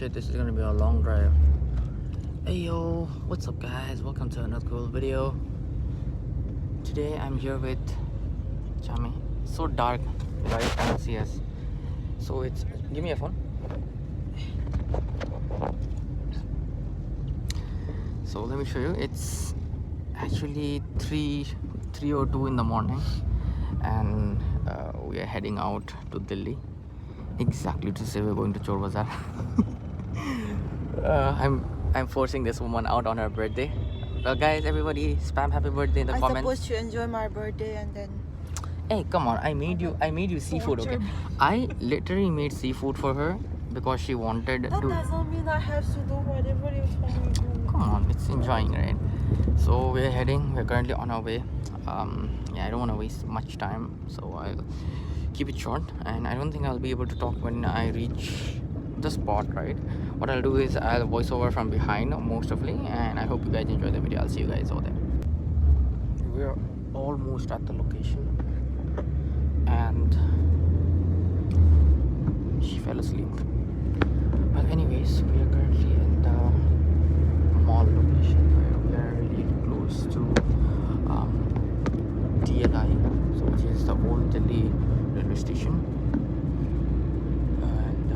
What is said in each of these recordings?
shit, this is gonna be a long drive. Hey yo, what's up guys? Welcome to another cool video. Today I'm here with Chami. It's so dark, guys, you can't see us. So it's, give me a phone. So let me show you. It's actually 3:02 in the morning, and we are heading out to Delhi. Exactly to say we're going to chor bazar. I'm forcing this woman out on her birthday. Guys, everybody spam happy birthday in the comments. I'm supposed to enjoy my birthday and then. Hey, come on! I made you seafood. Okay, I literally made seafood for her because she wanted that to. That doesn't mean I have to do whatever you tell me to do. Come on, it's enjoying, right? So we're heading. We're currently on our way. Yeah, I don't want to waste much time, so I'll keep it short, and I don't think I'll be able to talk when I reach the spot, right? What I'll do is I'll voice over from behind mostly, and I hope you guys enjoy the video. I'll see you guys over there. We're almost at the location, and she fell asleep. But anyways, we are currently in the mall location where we are really close to DLI, so which is the old Delhi railway station, and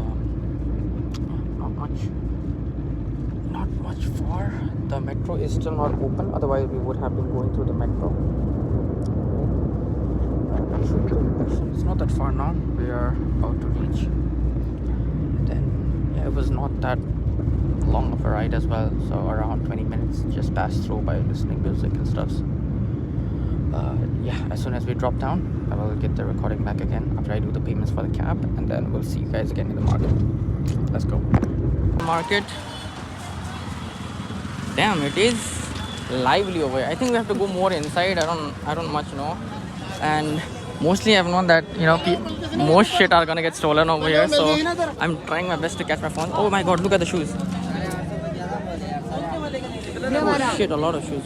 not much far. The metro is still not open, otherwise we would have been going through the metro. It's not that far now. We are about to reach. Then yeah, it was not that long of a ride as well, so around 20 minutes just passed through by listening music and stuff. Yeah, as soon as we drop down, I will get the recording back again after I do the payments for the cab, and then we'll see you guys again in the market. Let's go. Market. Damn, it is lively over here. I think we have to go more inside. I don't much know, and mostly I've known that most shit are gonna get stolen over here, so I'm trying my best to catch my phone. Oh my god, look at the shoes. Oh shit, a lot of shoes.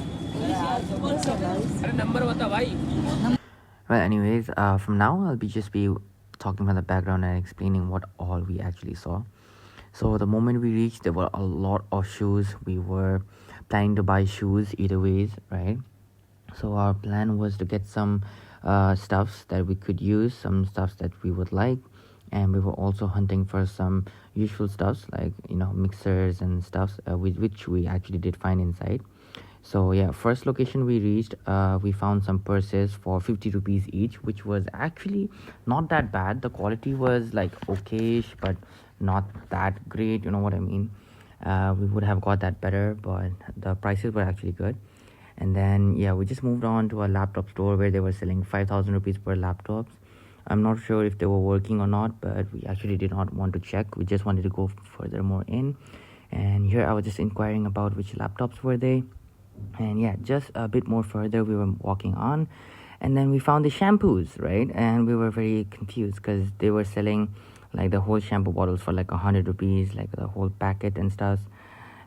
Well, anyways, from now I'll just be talking about the background and explaining what all we actually saw. So the moment we reached, there were a lot of shoes. We were planning to buy shoes either ways, right? So our plan was to get some stuffs that we could use, some stuffs that we would like, and we were also hunting for some useful stuffs like mixers and stuffs, which we actually did find inside. So yeah, first location we reached, we found some purses for 50 rupees each, which was actually not that bad. The quality was like okayish, but not that great, you know what I mean. We would have got that better, but the prices were actually good. And then yeah, we just moved on to a laptop store where they were selling 5,000 rupees per laptops. I'm not sure if they were working or not, but we actually did not want to check. We just wanted to go further more in. And here I was just inquiring about which laptops were they. And yeah, just a bit more further we were walking on, and then we found the shampoos, right? And we were very confused because they were selling like the whole shampoo bottles for like 100 rupees, like the whole packet and stuff.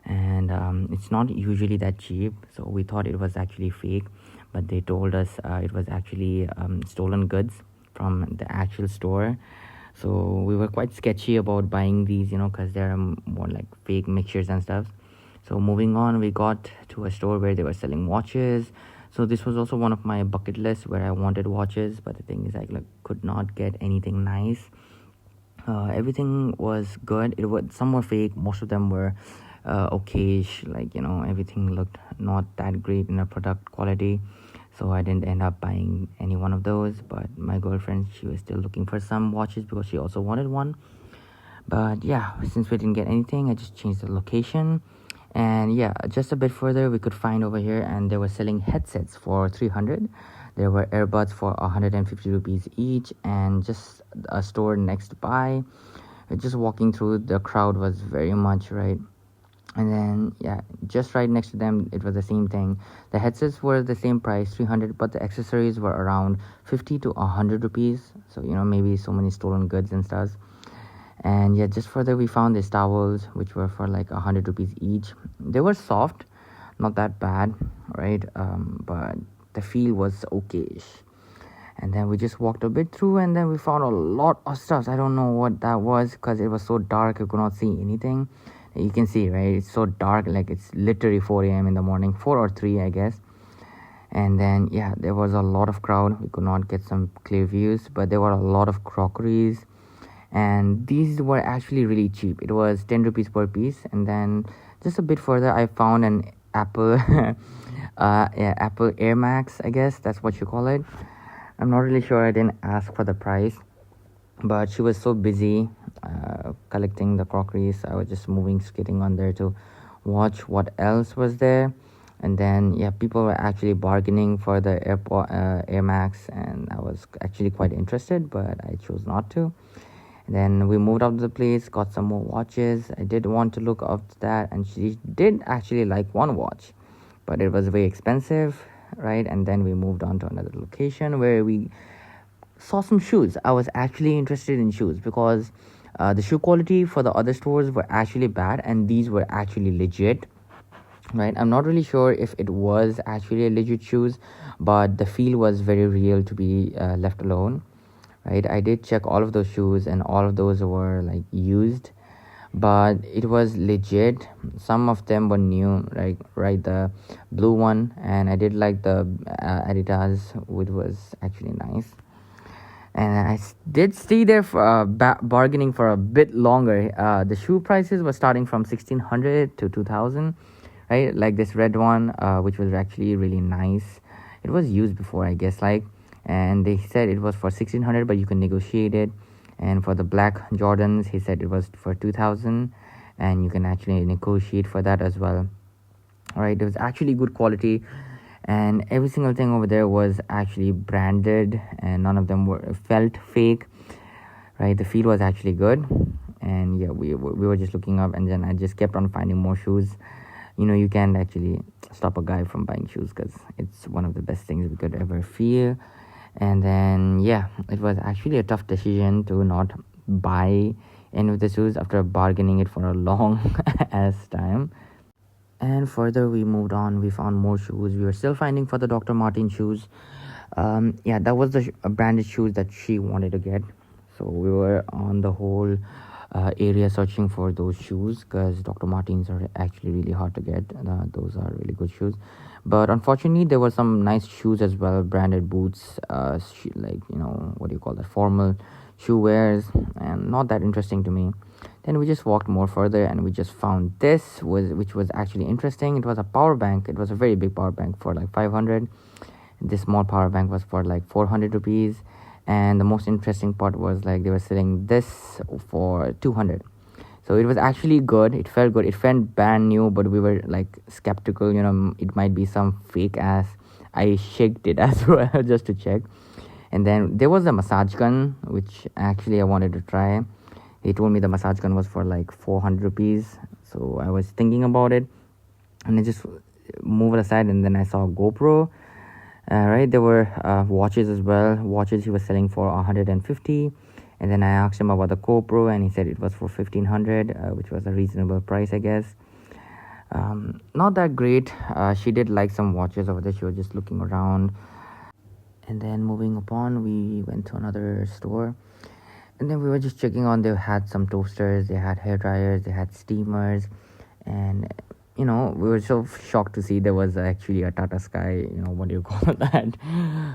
And it's not usually that cheap, so we thought it was actually fake, but they told us it was actually stolen goods from the actual store. So we were quite sketchy about buying these, because they're more like fake mixtures and stuff. So moving on, we got to a store where they were selling watches. So this was also one of my bucket lists where I wanted watches, but the thing is I could not get anything nice. Everything was good. Some were fake, most of them were okayish, everything looked not that great in the product quality. So I didn't end up buying any one of those, but my girlfriend, she was still looking for some watches because she also wanted one. But yeah, since we didn't get anything, I just changed the location. And yeah, just a bit further we could find over here, and they were selling headsets for 300. There were earbuds for 150 rupees each, and just a store next by. Just walking through, the crowd was very much, right? And then yeah, just right next to them it was the same thing. The headsets were the same price, 300, but the accessories were around 50 to 100 rupees. So maybe so many stolen goods and stuff. And yeah, just further we found these towels which were for like 100 rupees each. They were soft, not that bad, right? But the feel was okayish. And then we just walked a bit through, and then we found a lot of stuff. I don't know what that was because it was so dark you could not see anything. You can see, right? It's so dark, like it's literally 4 a.m. in the morning, 4 or 3, I guess. And then yeah, there was a lot of crowd. We could not get some clear views, but there were a lot of crockeries, and these were actually really cheap. It was 10 rupees per piece. And then just a bit further, I found an Apple yeah, Apple Air Max, I guess that's what you call it. I'm not really sure. I didn't ask for the price, but she was so busy collecting the crockery, so I was just skating on there to watch what else was there. And then yeah, people were actually bargaining for the Air Max, and I was actually quite interested, but I chose not to. And then we moved out of the place, got some more watches. I did want to look up that, and she did actually like one watch, but it was very expensive, right? And then we moved on to another location where we saw some shoes. I was actually interested in shoes because the shoe quality for the other stores were actually bad, and these were actually legit, right? I'm not really sure if it was actually a legit shoes, but the feel was very real to be left alone, right? I did check all of those shoes, and all of those were like used, but it was legit. Some of them were new, right, the blue one, and I did like the Adidas, which was actually nice. And did stay there for bargaining for a bit longer. The shoe prices were starting from 1600 to 2000, right? Like this red one, which was actually really nice. It was used before, I guess, like, and they said it was for 1600, but you can negotiate it. And for the black Jordans, he said it was for 2000, and you can actually negotiate for that as well. All right, it was actually good quality, and every single thing over there was actually branded, and none of them felt fake, right? The feel was actually good. And yeah, we were just looking up, and then I just kept on finding more shoes. You can't actually stop a guy from buying shoes because it's one of the best things we could ever feel. And then yeah, it was actually a tough decision to not buy any of the shoes after bargaining it for a long ass time. And further we moved on, we found more shoes. We were still finding for the Dr. Martin shoes. Yeah, that was the branded shoes that she wanted to get. So we were on the whole area searching for those shoes because Dr. Martens are actually really hard to get. Those are really good shoes, but unfortunately there were some nice shoes as well, branded boots, like, what do you call that, formal shoe wears, and not that interesting to me. Then we just walked more further, and we just found which was actually interesting. It was a power bank. It was a very big power bank for like 500. This small power bank was for like 400 rupees. And the most interesting part was like they were selling this for 200. So it was actually good. It felt good. It felt brand new, but we were like skeptical, it might be some fake ass. I shaked it as well just to check. And then there was a massage gun, which actually I wanted to try. He told me the massage gun was for like 400 rupees. So I was thinking about it, and I just moved aside, and then I saw a GoPro. Right, there were watches as well. Watches he was selling for 150, and then I asked him about the GoPro, and he said it was for 1500, which was a reasonable price, I guess. Not that great. She did like some watches over there. She was just looking around. And then moving upon, we went to another store, and then we were just checking on. They had some toasters, they had hair dryers, they had steamers, and we were so shocked to see there was actually a Tata Sky, what do you call that?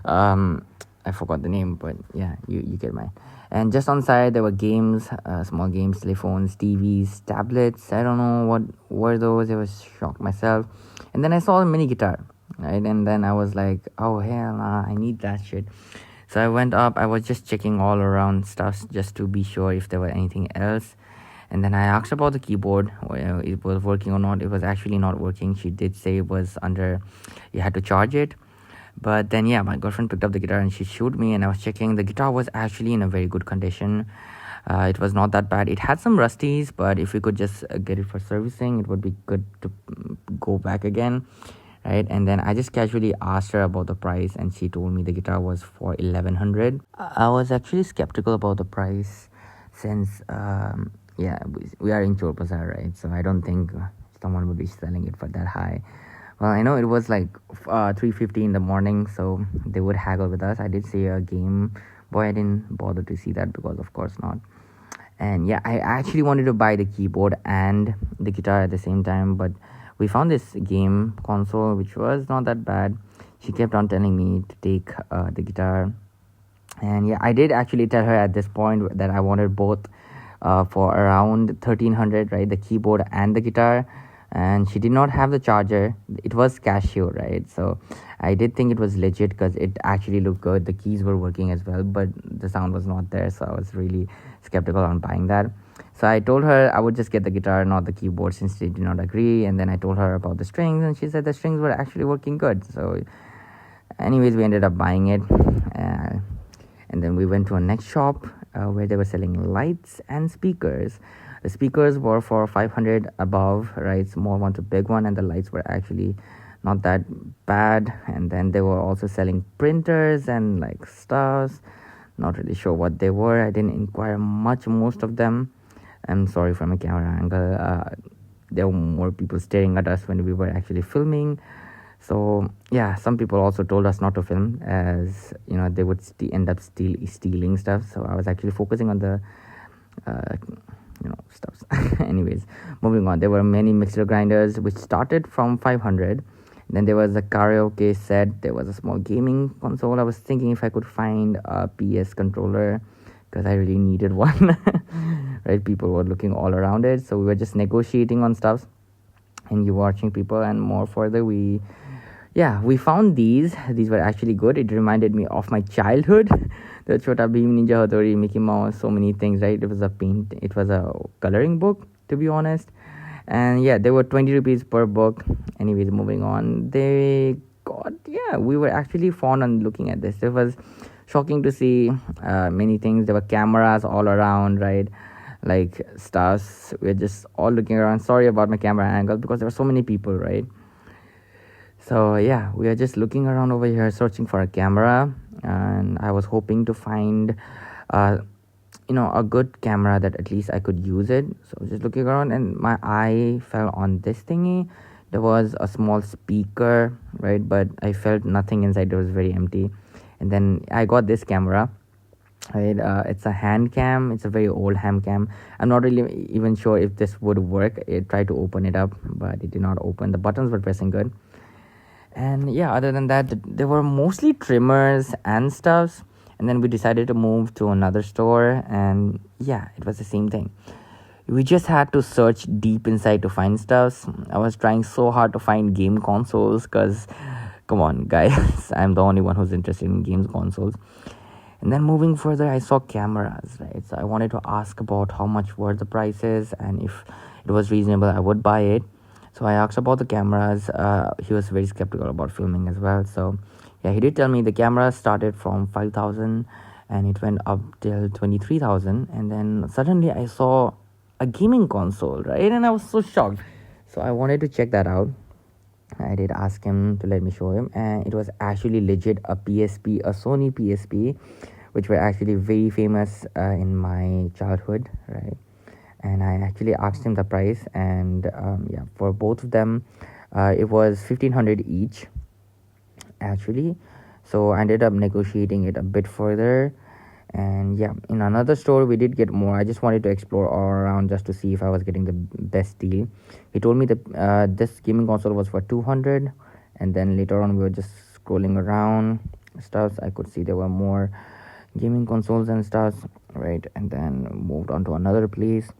I forgot the name, but yeah, you get mine. And just on side there were games, small games, telephones, TVs, tablets. I don't know what were those. I was shocked myself. And then I saw a mini guitar, right? And then I was like, oh hell nah, I need that shit. So I went up. I was just checking all around stuff just to be sure if there were anything else. And then I asked about the keyboard, it was working or not. It was actually not working. She did say it was you had to charge it. But then yeah, my girlfriend picked up the guitar and she showed me, and I was checking. The guitar was actually in a very good condition. It was not that bad. It had some rusties, but if we could just get it for servicing, it would be good to go back again, right? And then I just casually asked her about the price, and she told me the guitar was for 1100. I was actually skeptical about the price since yeah, we are in chor bazar, right? So I don't think someone would be selling it for that high. Well, I know it was like 3:50 in the morning, so they would haggle with us. I did see a Game Boy. I didn't bother to see that because, of course, not. And yeah, I actually wanted to buy the keyboard and the guitar at the same time, but we found this game console which was not that bad. She kept on telling me to take the guitar, and yeah, I did actually tell her at this point that I wanted both for around 1300, right? The keyboard and the guitar. And she did not have the charger. It was Casio, right? So I did think it was legit because it actually looked good. The keys were working as well, but the sound was not there. So I was really skeptical on buying that. So I told her I would just get the guitar, not the keyboard, since she did not agree. And then I told her about the strings, and she said the strings were actually working good. So anyways, we ended up buying it. uh, and then we went to a next shop where they were selling lights and speakers. The speakers were for 500 above, right? Small one to big one, and the lights were actually not that bad. And then they were also selling printers and like stuffs. Not really sure what they were. I didn't inquire much most of them. I'm sorry for my camera angle. There were more people staring at us when we were actually filming. So yeah, some people also told us not to film, as you know they would end up stealing stuff. So I was actually focusing on the uh, stuffs. Anyways, moving on. There were many mixer grinders which started from 500. Then there was a karaoke set. There was a small gaming console. I was thinking if I could find a PS controller because I really needed one. Right? People were looking all around it, so we were just negotiating on stuff and you watching people. And more further, we found these were actually good. It reminded me of my childhood. The Chota Bheem, Ninja Hattori, Mickey Mouse, so many things, right? It was a coloring book, to be honest. And yeah, they were 20 rupees per book. Anyways, moving on, we were actually fond on looking at this. It was shocking to see many things. There were cameras all around, right? Like stars. We're just all looking around. Sorry about my camera angle because there were so many people, right? So yeah, we are just looking around over here searching for a camera, and I was hoping to find uh, a good camera that at least I could use it. So just looking around, and my eye fell on this thingy. There was a small speaker, right? But I felt nothing inside. It was very empty. And then I got this camera, right? It's a hand cam. It's a very old hand cam. I'm not really even sure if this would work. I tried to open it up, but it did not open. The buttons were pressing good. And yeah, other than that, there were mostly trimmers and stuffs. And then we decided to move to another store, and yeah, it was the same thing. We just had to search deep inside to find stuff. I was trying so hard to find game consoles because, come on, guys, I'm the only one who's interested in games consoles. And then moving further, I saw cameras, right? So I wanted to ask about how much were the prices, and if it was reasonable, I would buy it. So I asked about the cameras. He was very skeptical about filming as well. So yeah, he did tell me the camera started from 5,000 and it went up till 23,000. And then suddenly I saw a gaming console, right? And I was so shocked. So I wanted to check that out. I did ask him to let me show him, and it was actually legit a PSP, a Sony PSP, which were actually very famous in my childhood, right? And I actually asked him the price, and yeah, for both of them, it was 1,500 each, actually. So I ended up negotiating it a bit further, and yeah, in another store we did get more. I just wanted to explore all around just to see if I was getting the best deal. He told me that this gaming console was for 200, and then later on we were just scrolling around stuff. I could see there were more gaming consoles and stuff, right? And then moved on to another place.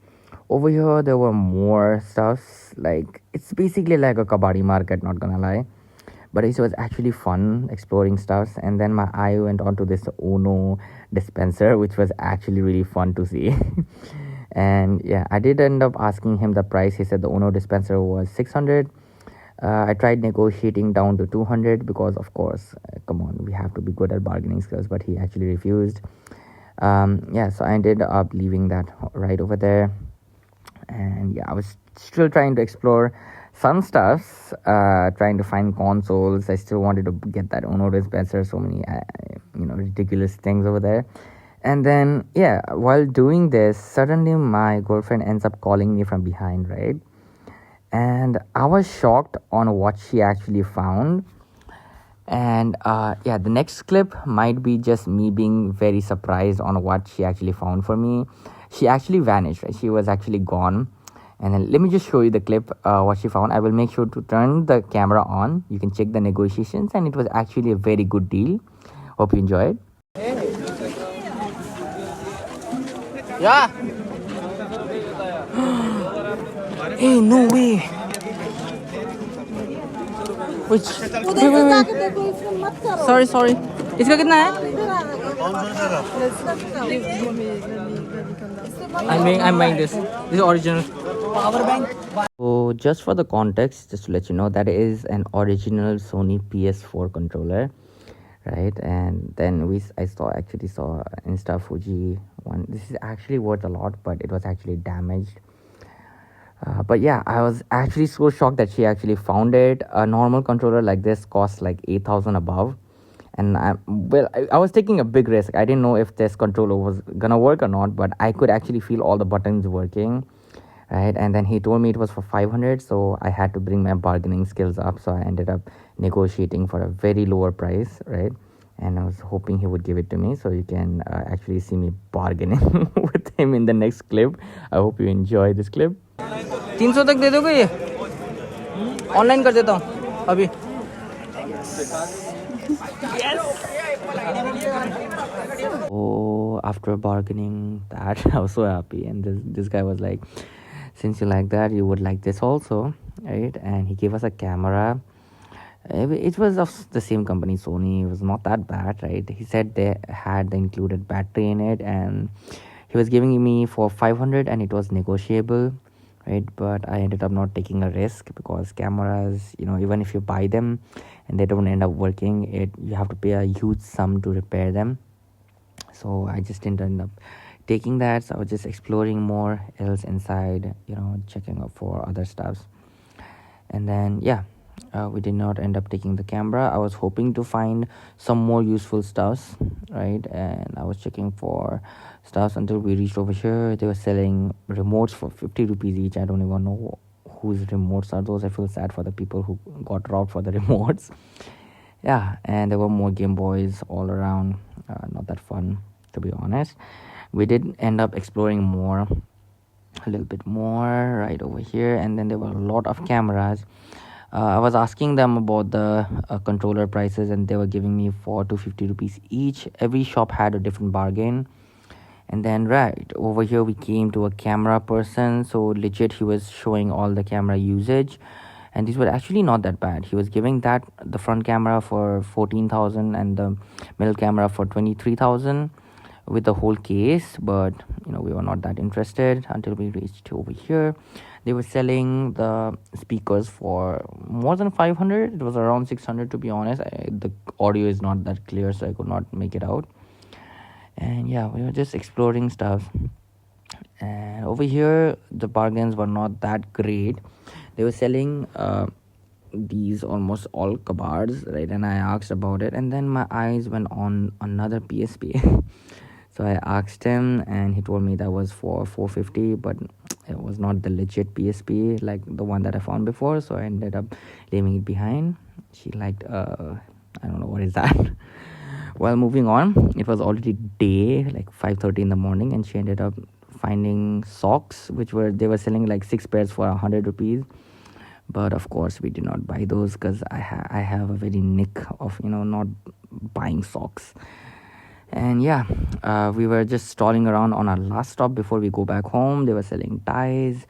Over here there were more stuffs. Like, it's basically like a kabaddi market, not gonna lie, but it was actually fun exploring stuff. And then my eye went on to this Ono dispenser, which was actually really fun to see. And yeah, I did end up asking him the price. He said the Ono dispenser was 600. I tried negotiating down to 200 because, of course, come on, we have to be good at bargaining skills, but he actually refused. Yeah, so I ended up leaving that right over there. And yeah, I was still trying to explore some stuffs, trying to find consoles. I still wanted to get that Ono dispenser. So many ridiculous things over there. And then yeah, while doing this, suddenly my girlfriend ends up calling me from behind, right? and I was shocked on what she actually found. And yeah, the next clip might be just me being very surprised on what she actually found for me. She actually vanished, right? She was actually gone. And then let me just show you the clip, what she found. I will make sure to turn the camera on. You can check the negotiations, and it was actually a very good deal. Hope you enjoyed. Yeah. Hey, no way. Which? Wait. Sorry. इसका कितना है? I'm buying this. This is original. Power bank. So just for the context, just to let you know, that is an original Sony PS4 controller, right? And then I actually saw Insta Fuji one. This is actually worth a lot, but it was actually damaged. But yeah, I was actually so shocked that she actually found it. A normal controller like this costs like 8,000 above. And I was taking a big risk. I didn't know if this controller was gonna work or not, but I could actually feel all the buttons working, right? And then he told me it was for 500, so I had to bring my bargaining skills up. So I ended up negotiating for a very lower price, right? And I was hoping he would give it to me. So you can actually see me bargaining with him in the next clip. I hope you enjoy this clip. 300 तक दे दोगे ये? Online कर देता हूँ अभी. Oh, after bargaining that, I was so happy. And this guy was like, since you like that, you would like this also, right? And he gave us a camera. It was of the same company, Sony. It was not that bad, right? He said they had the included battery in it, and he was giving me for 500, and it was negotiable, right? But I ended up not taking a risk, because cameras, even if you buy them and they don't end up working, you have to pay a huge sum to repair them. So I just didn't end up taking that. So I was just exploring more else inside, checking out for other stuffs. And then we did not end up taking the camera. I was hoping to find some more useful stuffs, right? And I was checking for stuffs until we reached over here. They were selling remotes for 50 rupees each. I don't even know whose remotes are those. I feel sad for the people who got robbed for the remotes. Yeah, and there were more Game Boys all around. Not that fun, to be honest. We did end up exploring more, a little bit more right over here. And then there were a lot of cameras. I was asking them about the controller prices, and they were giving me 4 to 50 rupees each. Every shop had a different bargain. And then right over here we came to a camera person. So legit, he was showing all the camera usage, and these were actually not that bad. He was giving the front camera for 14,000 and the middle camera for 23,000 with the whole case. But we were not that interested until we reached over here. They were selling the speakers for more than 500. It was around 600, to be honest. The audio is not that clear, so I could not make it out. And yeah, we were just exploring stuff. And over here, the bargains were not that great. They were selling these almost all kabards, right? And I asked about it, and then my eyes went on another PSP. So I asked him, and he told me that was for 450, but it was not the legit PSP like the one that I found before. So I ended up leaving it behind. She liked I don't know what is that. Well, moving on, it was already day, like 5:30 in the morning, and she ended up finding socks, they were selling like 6 pairs for 100 rupees. But of course we did not buy those, because I have a very nick of not buying socks. And we were just strolling around on our last stop before we go back home. They were selling ties.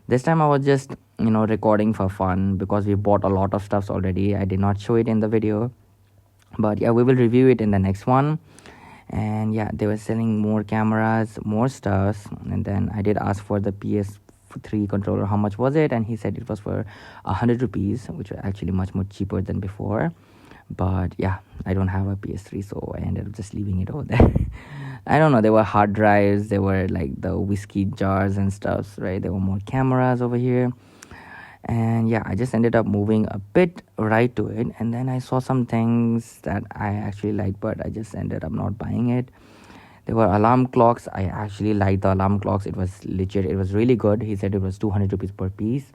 This time I was just recording for fun, because we bought a lot of stuffs already. I did not show it in the video, but we will review it in the next one. And they were selling more cameras, more stuffs. And then I did ask for the PS3 controller, how much was it, and he said it was for 100 rupees, which was actually much more cheaper than before. But I don't have a PS3, so I ended up just leaving it over there. I don't know, there were hard drives, there were like the whiskey jars and stuff, right? There were more cameras over here. And I just ended up moving a bit right to it, and then I saw some things that I actually liked, but I just ended up not buying it. There were alarm clocks. I actually liked the alarm clocks. It was legit, it was really good. He said it was 200 rupees per piece.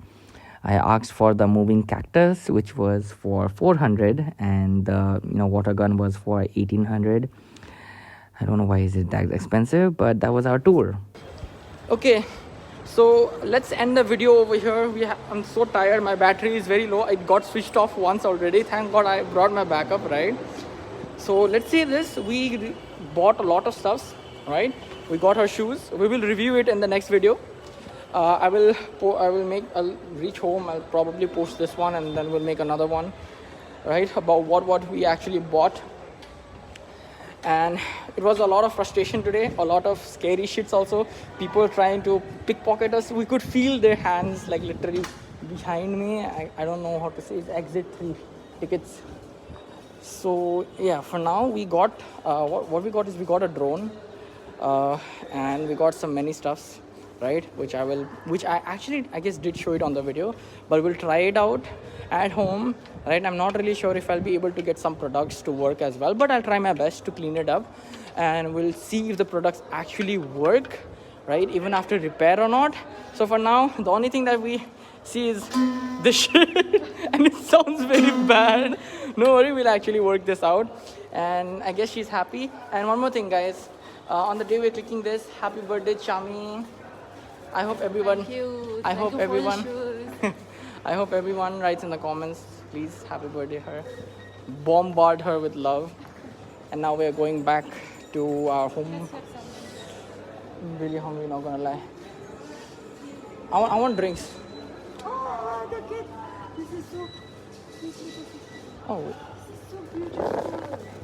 I asked for the moving cactus, which was for 400, and the water gun was for 1800. I don't know why is it that expensive, but that was our tour. Okay, so let's end the video over here. I'm so tired. My battery is very low. It got switched off once already. Thank God I brought my backup, right? So let's say this. We bought a lot of stuffs, right? We got our shoes. We will review it in the next video. I'll reach home. I'll probably post this one, and then we'll make another one, right? About what we actually bought. And it was a lot of frustration today, a lot of scary shits also. People trying to pickpocket us. We could feel their hands like literally behind me. I don't know how to say it. Exit 3 tickets. So yeah, for now we got what we got is we got a drone, and we got some many stuffs, right? Which I guess did show it on the video, but we'll try it out at home, right? I'm not really sure if I'll be able to get some products to work as well, but I'll try my best to clean it up, and we'll see if the products actually work, right? Even after repair or not. So for now, the only thing that we see is this shit, and it sounds very bad. No worry, we'll actually work this out, and I guess she's happy. And one more thing, guys. On the day we're clicking this, happy birthday, Chami. I hope everyone. Thank you. I Thank hope you for the everyone. shoes. I hope everyone writes in the comments, please, happy birthday her. Bombard her with love. And now we're going back to our home. I'm really hungry, not gonna lie. I want drinks. Oh, the kid. This is so. Oh, This is so beautiful.